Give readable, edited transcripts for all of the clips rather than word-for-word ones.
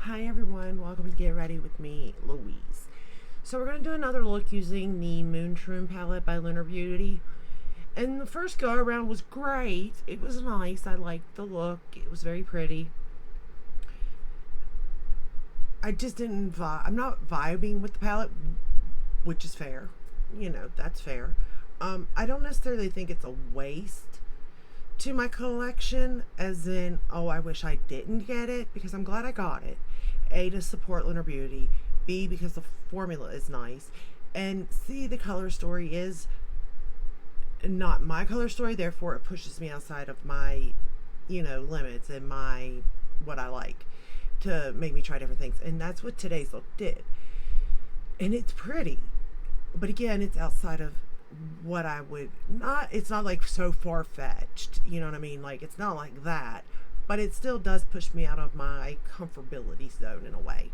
Hi everyone, welcome to Get Ready with me, Louise. So we're going to do another look using the Moonshroom palette by Lunar Beauty. And the first go around was great. It was nice. I liked the look. It was very pretty. I just didn't I'm not vibing with the palette, which is fair. You know, that's fair. I don't necessarily think it's a waste to my collection, as in, oh, I wish I didn't get it, because I'm glad I got it. A, to support Lunar Beauty. B, because the formula is nice. And C, the color story is not my color story, therefore it pushes me outside of my, limits and my what I like, to make me try different things. And that's what today's look did. And it's pretty. But again, it's outside of what I would not, it's not like so far fetched, you know what I mean? Like, it's not like that, but it still does push me out of my comfortability zone in a way.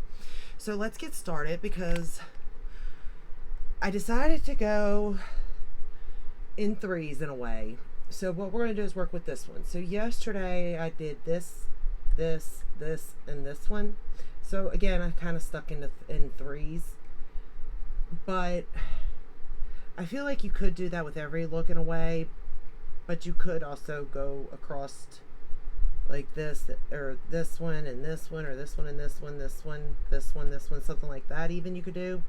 So let's get started, because I decided to go in threes in a way. So what we're going to do is work with this one. So yesterday I did this, and this one. So again, I kind of stuck in threes, but I feel like you could do that with every look in a way, but you could also go across like this, or this one and this one, or this one and this one, this one, this one, this one, something like that even you could do.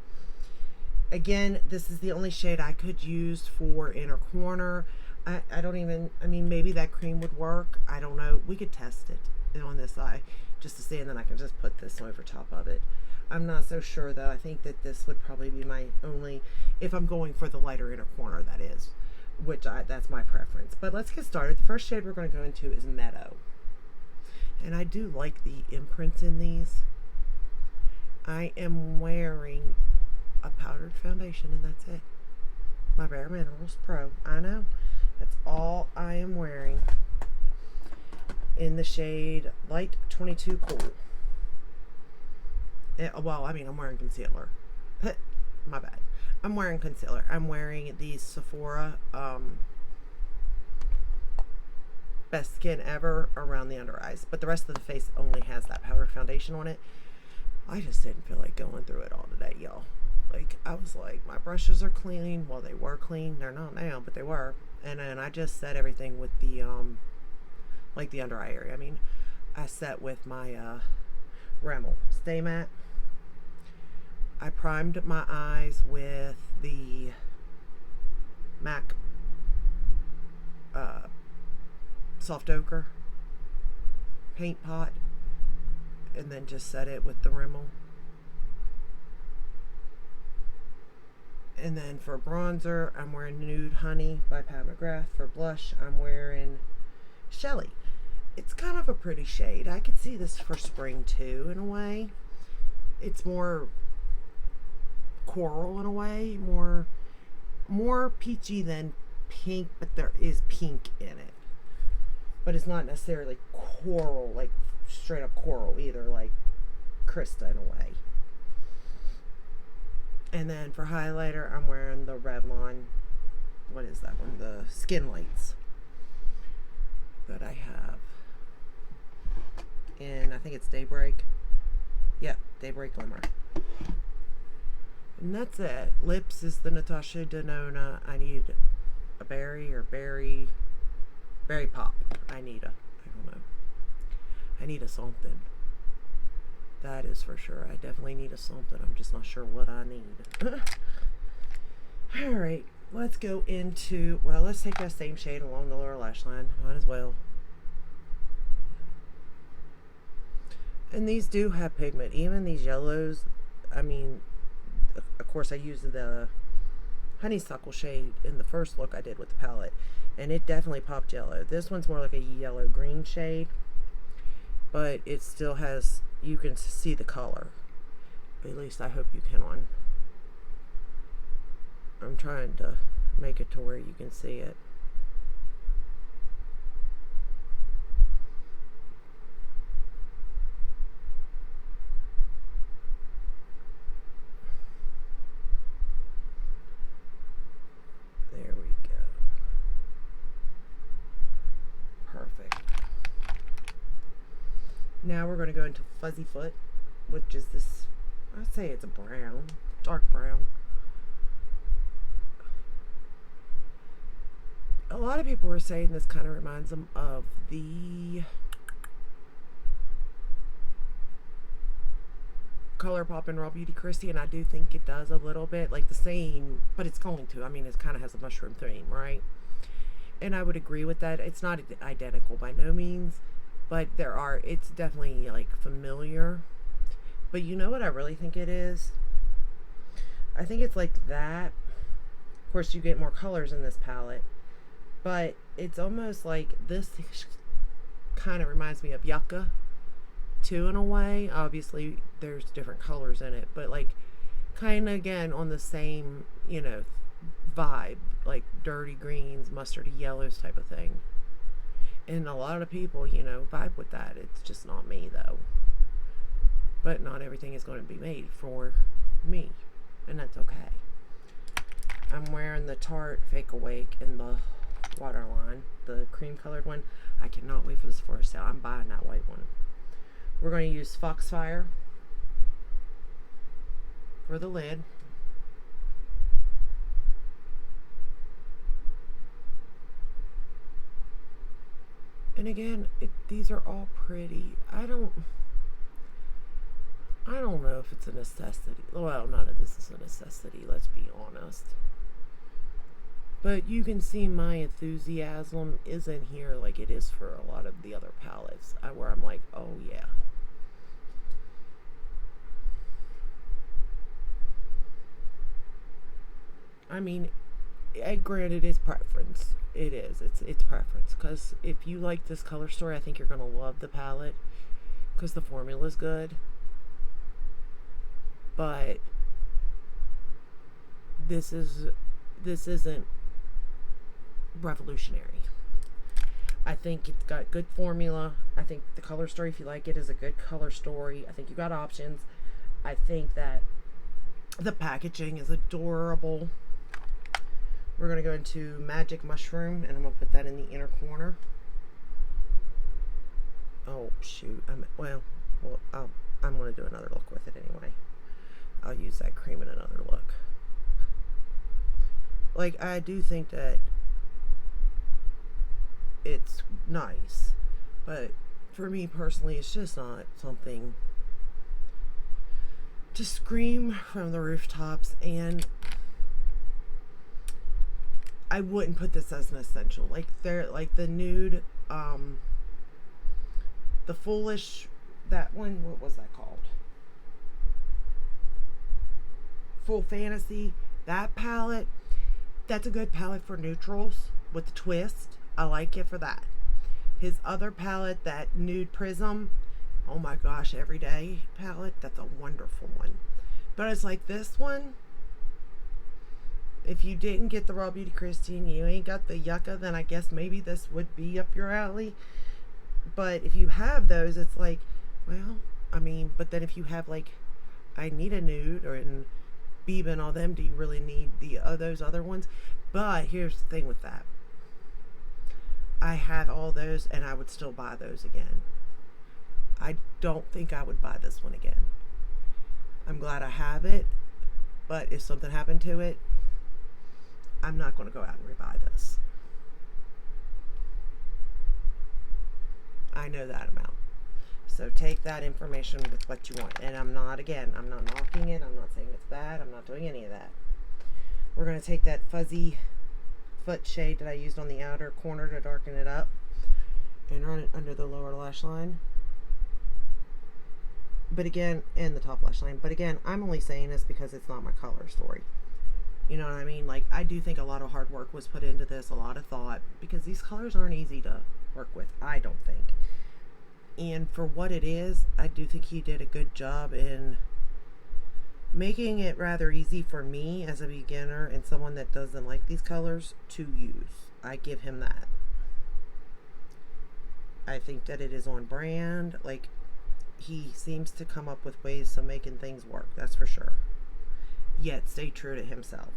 Again, this is the only shade I could use for inner corner. I don't even, I mean, maybe that cream would work. I don't know. We could test it on this eye just to see, and then I can just put this over top of it. I'm not so sure though. I think that this would probably be my only, if I'm going for the lighter inner corner, that is, that's my preference. But let's get started. The first shade we're going to go into is Meadow. And I do like the imprints in these. I am wearing a powdered foundation, and that's it. My Bare Minerals Pro. I know. That's all I am wearing. In the shade Light 22 Cool. Well, I mean, I'm wearing concealer. My bad. I'm wearing concealer. I'm wearing the Sephora Best Skin Ever around the under eyes. But the rest of the face only has that powdered foundation on it. I just didn't feel like going through it all today, y'all. Like, I was like, my brushes are clean. Well, they were clean. They're not now, but they were. And then I just set everything with the, like the under eye area. I mean, I set with my, Rimmel Stay Matte. I primed my eyes with the MAC Soft Ochre paint pot, and then just set it with the Rimmel. And then for bronzer, I'm wearing Nude Honey by Pat McGrath. For blush, I'm wearing Shelly. It's kind of a pretty shade. I could see this for spring too, in a way. It's more coral in a way, more peachy than pink, but there is pink in it. But it's not necessarily coral, like straight up coral either, like Krista in a way. And then for highlighter, I'm wearing the Revlon, what is that one? The Skin Lights that I have. And I think it's Daybreak. Yep, Daybreak Glimmer. And that's it. Lips is the Natasha Denona. I need a berry pop. I don't know. I need a something. That is for sure. I definitely need a something. I'm just not sure what I need. Alright, let's go into, well, let's take that same shade along the lower lash line. Might as well. And these do have pigment. Even these yellows, I mean, of course I used the honeysuckle shade in the first look I did with the palette, and it definitely popped yellow. This one's more like a yellow green shade, but it still has, you can see the color. At least I hope you can on. I'm trying to make it to where you can see it. There we go. Perfect. Now we're going to go into Fuzzy Foot. which is this, I'd say it's a brown, dark brown. A lot of people were saying this kind of reminds them of the ColourPop and Raw Beauty Christie, and I do think it does a little bit, like the same, but it's going to. I mean, it kind of has a mushroom theme, right? And I would agree with that. It's not identical by no means, but it's definitely like familiar. But you know what I really think it is? I think it's like that. Of course, you get more colors in this palette, but it's almost like this kind of reminds me of Yucca too, in a way. Obviously, there's different colors in it, but like kind of again on the same, vibe, like dirty greens, mustardy yellows type of thing. And a lot of people, vibe with that. It's just not me though. But not everything is going to be made for me, and that's okay. I'm wearing the Tarte Fake Awake in the waterline, the cream colored one. I cannot wait for this Sephora sale. I'm buying that white one. We're going to use Foxfire for the lid. And again, these are all pretty. I don't know if it's a necessity. Well, none of this is a necessity, let's be honest. But you can see my enthusiasm isn't here like it is for a lot of the other palettes, where I'm like, oh yeah. I mean, granted, it's preference. It is. It's preference. Because if you like this color story, I think you're going to love the palette. Because the formula is good. But this isn't revolutionary. I think it's got good formula. I think the color story, if you like it, is a good color story. I think you got options. I think that the packaging is adorable. We're going to go into Magic Mushroom, and I'm going to put that in the inner corner. Oh, shoot. I'm going to do another look with it anyway. I'll use that cream in another look. Like, I do think that it's nice, but for me personally, it's just not something to scream from the rooftops, and I wouldn't put this as an essential. Like the nude, the Foolish, that one, what was that called? Full Fantasy, that palette, that's a good palette for neutrals with the twist. I like it for that. His other palette, that Nude Prism, oh my gosh, Everyday palette, that's a wonderful one. But it's like this one, if you didn't get the Raw Beauty Christie and you ain't got the Yucca, then I guess maybe this would be up your alley. But if you have those, it's like, well, I mean, but then if you have like, I need a nude, or in Biba and all them, do you really need those other ones? But here's the thing with that. I have all those, and I would still buy those again. I don't think I would buy this one again. I'm glad I have it, but if something happened to it, I'm not going to go out and rebuy this. I know that amount. So take that information with what you want. And I'm not knocking it. I'm not saying it's bad. I'm not doing any of that. We're going to take that fuzzy foot shade that I used on the outer corner to darken it up and run it under the lower lash line. But again, and the top lash line. But again, I'm only saying this because it's not my color story. You know what I mean? Like, I do think a lot of hard work was put into this, a lot of thought, because these colors aren't easy to work with, I don't think. And for what it is, I do think he did a good job in making it rather easy for me as a beginner and someone that doesn't like these colors to use. I give him that. I think that it is on brand. Like, he seems to come up with ways of making things work, that's for sure. Yet stay true to himself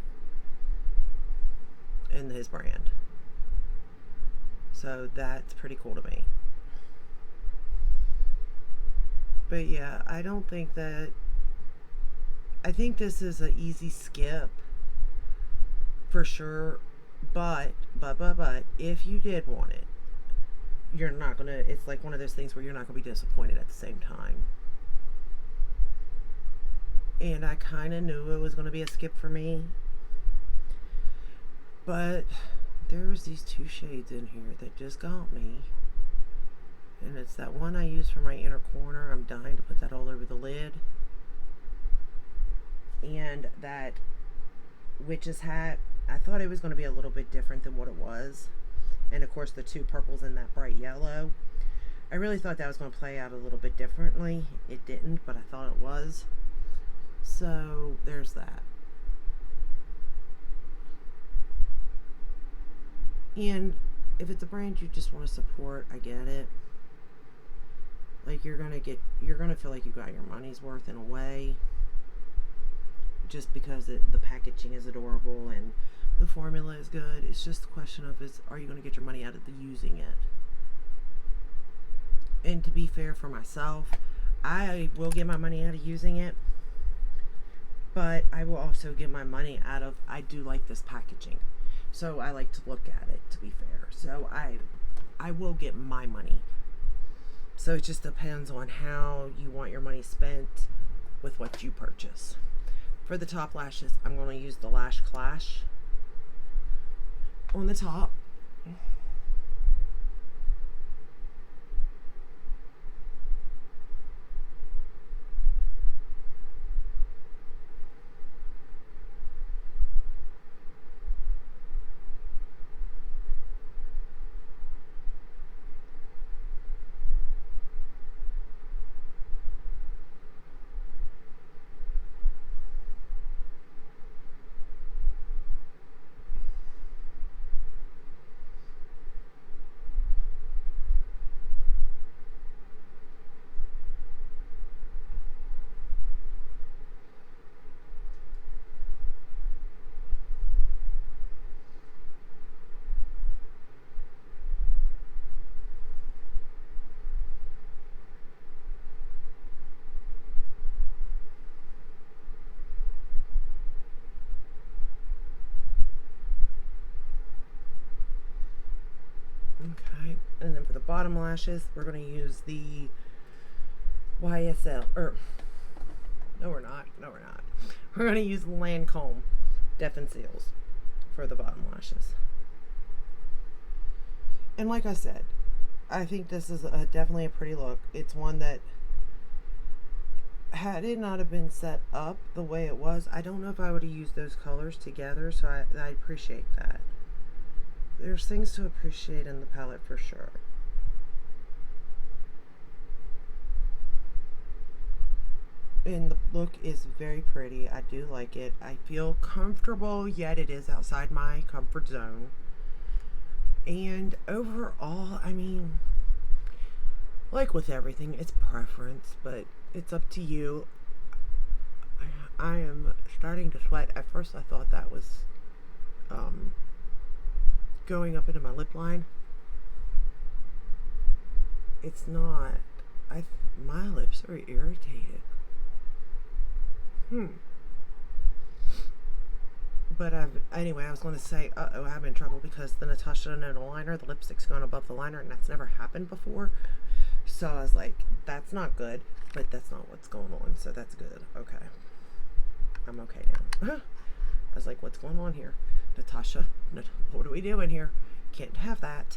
and his brand. So that's pretty cool to me. But yeah, I don't think that. I think this is an easy skip for sure. But, if you did want it, you're not gonna. It's like one of those things where you're not gonna be disappointed at the same time. And I kind of knew it was gonna be a skip for me, but there was these two shades in here that just got me. And it's that one I use for my inner corner. I'm dying to put that all over the lid. And that witch's hat, I thought it was going to be a little bit different than what it was. And of course, the two purples and that bright yellow. I really thought that was going to play out a little bit differently. It didn't, but I thought it was. So there's that. And if it's a brand you just want to support, I get it. Like you're gonna feel like you got your money's worth in a way, just because the packaging is adorable and the formula is good. It's just a question of are you gonna get your money out of the using it? And to be fair for myself, I will get my money out of using it, but I will also get my money out of, I do like this packaging, so I like to look at it, to be fair. So I will get my money. So it just depends on how you want your money spent with what you purchase. For the top lashes, I'm going to use the Lash Clash on the top. Okay, and then for the bottom lashes, we're going to use the YSL, no we're not, we're going to use Lancome Def and Seals for the bottom lashes. And like I said, I think this is definitely a pretty look. It's one that, had it not have been set up the way it was, I don't know if I would have used those colors together, so I appreciate that. There's things to appreciate in the palette for sure. And the look is very pretty. I do like it. I feel comfortable, yet it is outside my comfort zone. And overall, I mean, like with everything, it's preference, but it's up to you. I am starting to sweat. At first I thought that was going up into my lip line. It's not. My lips are irritated. But anyway, I was going to say, I'm in trouble because the Natasha Denona liner, the lipstick's gone above the liner, and that's never happened before. So I was like, that's not good, but that's not what's going on, so that's good. Okay. I'm okay now. I was like, what's going on here? Natasha, what are we doing here? Can't have that.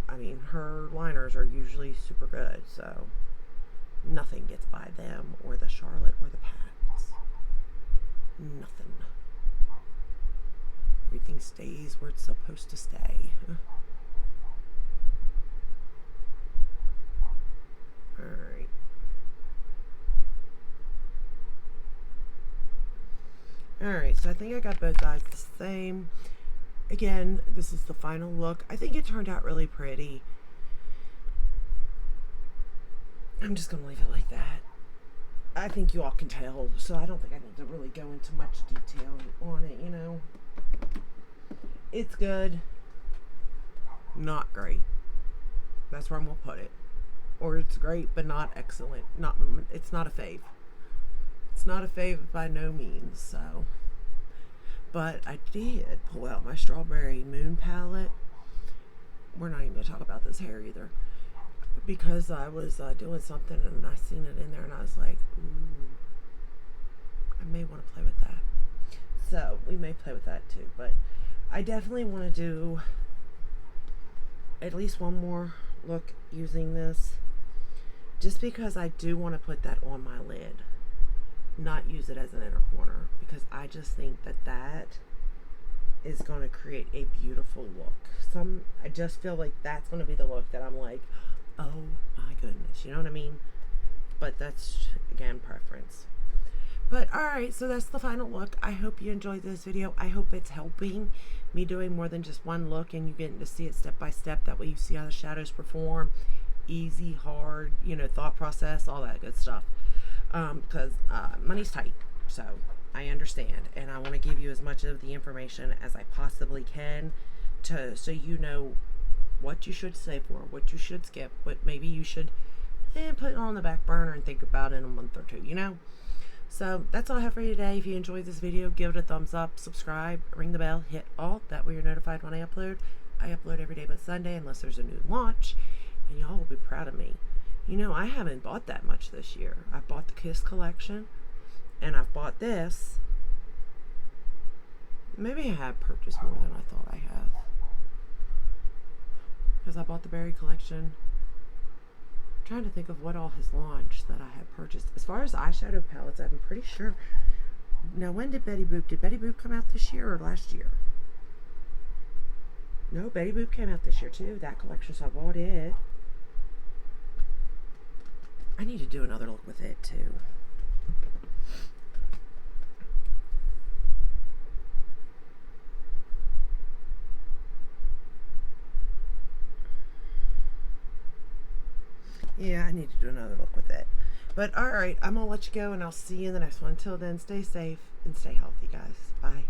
I mean, her liners are usually super good, so nothing gets by them, or the Charlotte, or the Pats. Nothing. Everything stays where it's supposed to stay. Alright. Alright, so I think I got both eyes the same. Again, this is the final look. I think it turned out really pretty. I'm just going to leave it like that. I think you all can tell, so I don't think I need to really go into much detail on it, you know. It's good. Not great. That's where I'm going to put it. or it's great but not excellent. Not It's not a fave. It's not a fave by no means. So, but I did pull out my Strawberry Moon palette. We're not even gonna talk about this hair either, because I was doing something and I seen it in there and I was like, ooh, I may want to play with that. So we may play with that too. But I definitely want to do at least one more look using this, just because I do want to put that on my lid, not use it as an inner corner, because I just think that that is going to create a beautiful look. I just feel like that's going to be the look that I'm like, oh my goodness, you know what I mean? But that's, again, preference. But alright, so that's the final look. I hope you enjoyed this video. I hope it's helping me doing more than just one look and you getting to see it step by step. That way you see how the shadows perform. Easy, hard, thought process, all that good stuff. Because money's tight, so I understand. And I want to give you as much of the information as I possibly can, so you know what you should save for, what you should skip, what maybe you should put it on the back burner and think about it in a month or two, So that's all I have for you today. If you enjoyed this video, give it a thumbs up, subscribe, ring the bell, hit all. That way you're notified when I upload. I upload every day but Sunday unless there's a new launch. And y'all will be proud of me. I haven't bought that much this year. I bought the Kiss collection. And I've bought this. Maybe I have purchased more than I thought I have. Because I bought the Berry collection. I'm trying to think of what all has launched that I have purchased. As far as eyeshadow palettes, I'm pretty sure. Now, when did Betty Boop come out this year or last year? No, Betty Boop came out this year too. That collection, so I bought it. I need to do another look with it too. Yeah, I need to do another look with it. But alright, I'm going to let you go and I'll see you in the next one. Until then, stay safe and stay healthy, guys. Bye.